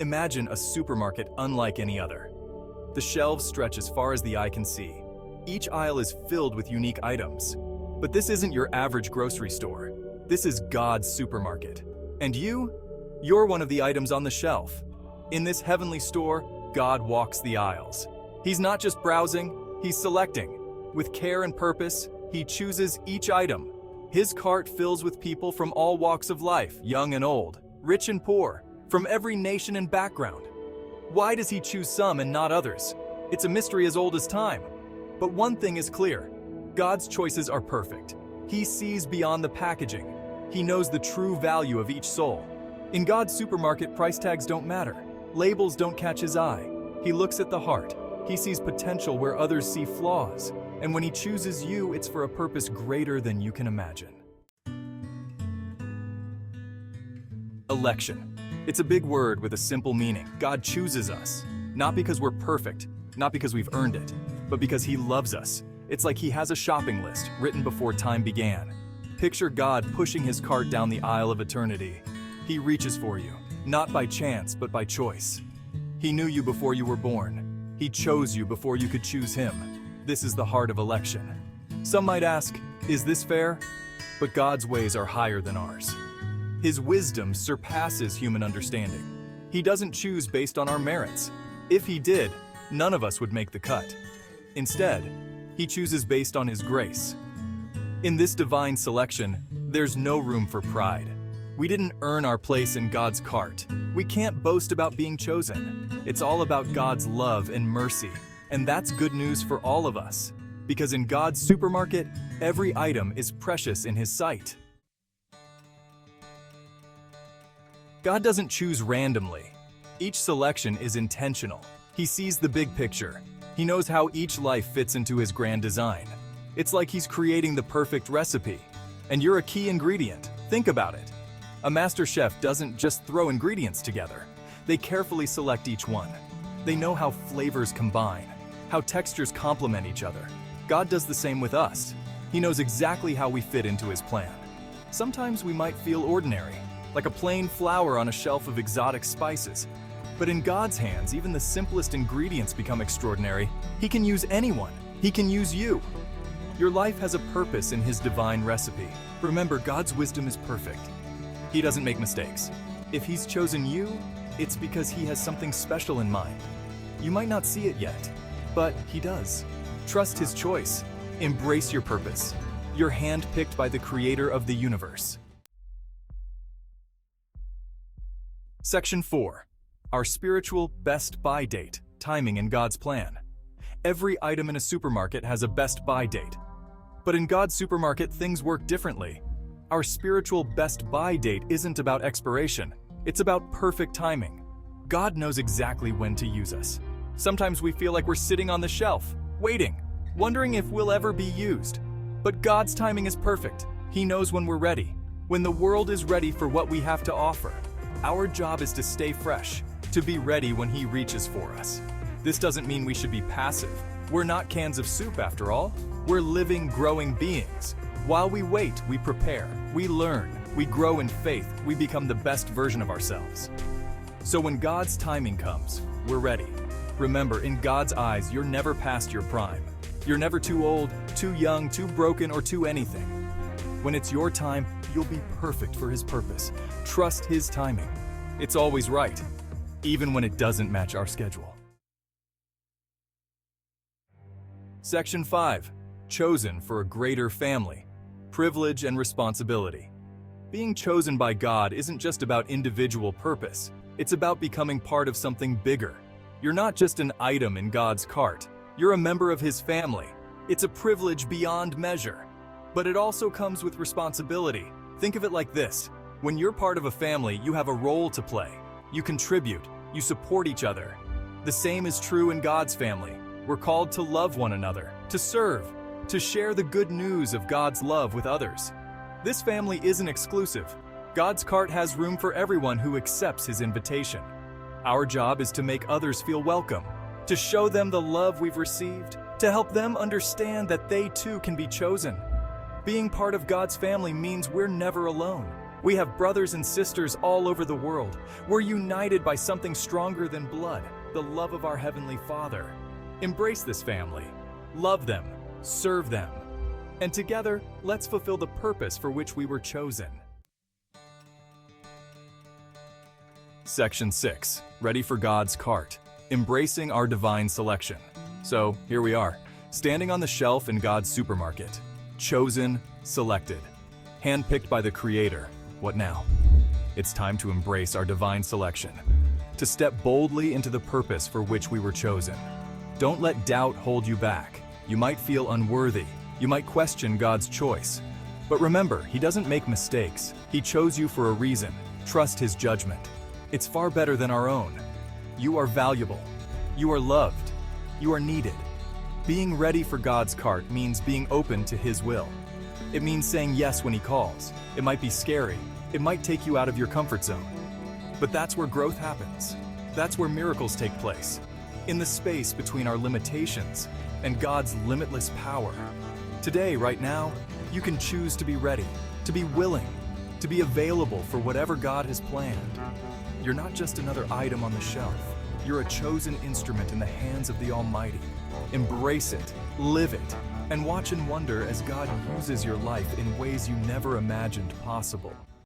Imagine a supermarket unlike any other. The shelves stretch as far as the eye can see. Each aisle is filled with unique items. But this isn't your average grocery store. This is God's supermarket. And you're one of the items on the shelf. In this heavenly store, God walks the aisles. He's not just browsing, he's selecting. With care and purpose, he chooses each item. His cart fills with people from all walks of life, young and old, rich and poor, from every nation and background. Why does he choose some and not others? It's a mystery as old as time. But one thing is clear. God's choices are perfect. He sees beyond the packaging. He knows the true value of each soul. In God's supermarket, price tags don't matter. Labels don't catch his eye. He looks at the heart. He sees potential where others see flaws. And when he chooses you, it's for a purpose greater than you can imagine. Election. It's a big word with a simple meaning. God chooses us, not because we're perfect, not because we've earned it, but because he loves us. It's like he has a shopping list written before time began. Picture God pushing his cart down the aisle of eternity. He reaches for you, not by chance, but by choice. He knew you before you were born. He chose you before you could choose him. This is the heart of election. Some might ask, is this fair? But God's ways are higher than ours. His wisdom surpasses human understanding. He doesn't choose based on our merits. If he did, none of us would make the cut. Instead, he chooses based on his grace. In this divine selection, there's no room for pride. We didn't earn our place in God's cart. We can't boast about being chosen. It's all about God's love and mercy, and that's good news for all of us. Because in God's supermarket, every item is precious in his sight. God doesn't choose randomly. Each selection is intentional. He sees the big picture. He knows how each life fits into his grand design. It's like he's creating the perfect recipe. And you're a key ingredient. Think about it. A master chef doesn't just throw ingredients together. They carefully select each one. They know how flavors combine, how textures complement each other. God does the same with us. He knows exactly how we fit into his plan. Sometimes we might feel ordinary, like a plain flower on a shelf of exotic spices. But in God's hands, even the simplest ingredients become extraordinary. He can use anyone. He can use you. Your life has a purpose in his divine recipe. Remember, God's wisdom is perfect. He doesn't make mistakes. If he's chosen you, it's because he has something special in mind. You might not see it yet, but he does. Trust his choice. Embrace your purpose. You're handpicked by the creator of the universe. Section 4. Our spiritual best buy date, timing in God's plan. Every item in a supermarket has a best buy date. But in God's supermarket, things work differently. Our spiritual best buy date isn't about expiration. It's about perfect timing. God knows exactly when to use us. Sometimes we feel like we're sitting on the shelf, waiting, wondering if we'll ever be used. But God's timing is perfect. He knows when we're ready, when the world is ready for what we have to offer. Our job is to stay fresh, to be ready when he reaches for us. This doesn't mean we should be passive. We're not cans of soup after all. We're living, growing beings. While we wait, we prepare, we learn, we grow in faith, we become the best version of ourselves. So when God's timing comes, we're ready. Remember, in God's eyes, you're never past your prime. You're never too old, too young, too broken, or too anything. When it's your time, you'll be perfect for his purpose. Trust his timing. It's always right, even when it doesn't match our schedule. Section 5. Chosen for a greater family. Privilege and responsibility. Being chosen by God isn't just about individual purpose. It's about becoming part of something bigger. You're not just an item in God's cart. You're a member of his family. It's a privilege beyond measure. But it also comes with responsibility. Think of it like this. When you're part of a family, you have a role to play. You contribute. You support each other. The same is true in God's family. We're called to love one another, to serve, to share the good news of God's love with others. This family isn't exclusive. God's cart has room for everyone who accepts his invitation. Our job is to make others feel welcome, to show them the love we've received, to help them understand that they too can be chosen. Being part of God's family means we're never alone. We have brothers and sisters all over the world. We're united by something stronger than blood, the love of our Heavenly Father. Embrace this family. Love them. Serve them. And together, let's fulfill the purpose for which we were chosen. Section 6. Ready for God's cart. Embracing our divine selection. So, here we are, standing on the shelf in God's supermarket. Chosen, selected. Handpicked by the Creator. What now? It's time to embrace our divine selection. To step boldly into the purpose for which we were chosen. Don't let doubt hold you back. You might feel unworthy. You might question God's choice. But remember, He doesn't make mistakes. He chose you for a reason. Trust His judgment. It's far better than our own. You are valuable. You are loved. You are needed. Being ready for God's cart means being open to His will. It means saying yes when He calls. It might be scary. It might take you out of your comfort zone. But that's where growth happens. That's where miracles take place. In the space between our limitations and God's limitless power. Today, right now, you can choose to be ready, to be willing, to be available for whatever God has planned. You're not just another item on the shelf. You're a chosen instrument in the hands of the Almighty. Embrace it, live it, and watch and wonder as God uses your life in ways you never imagined possible.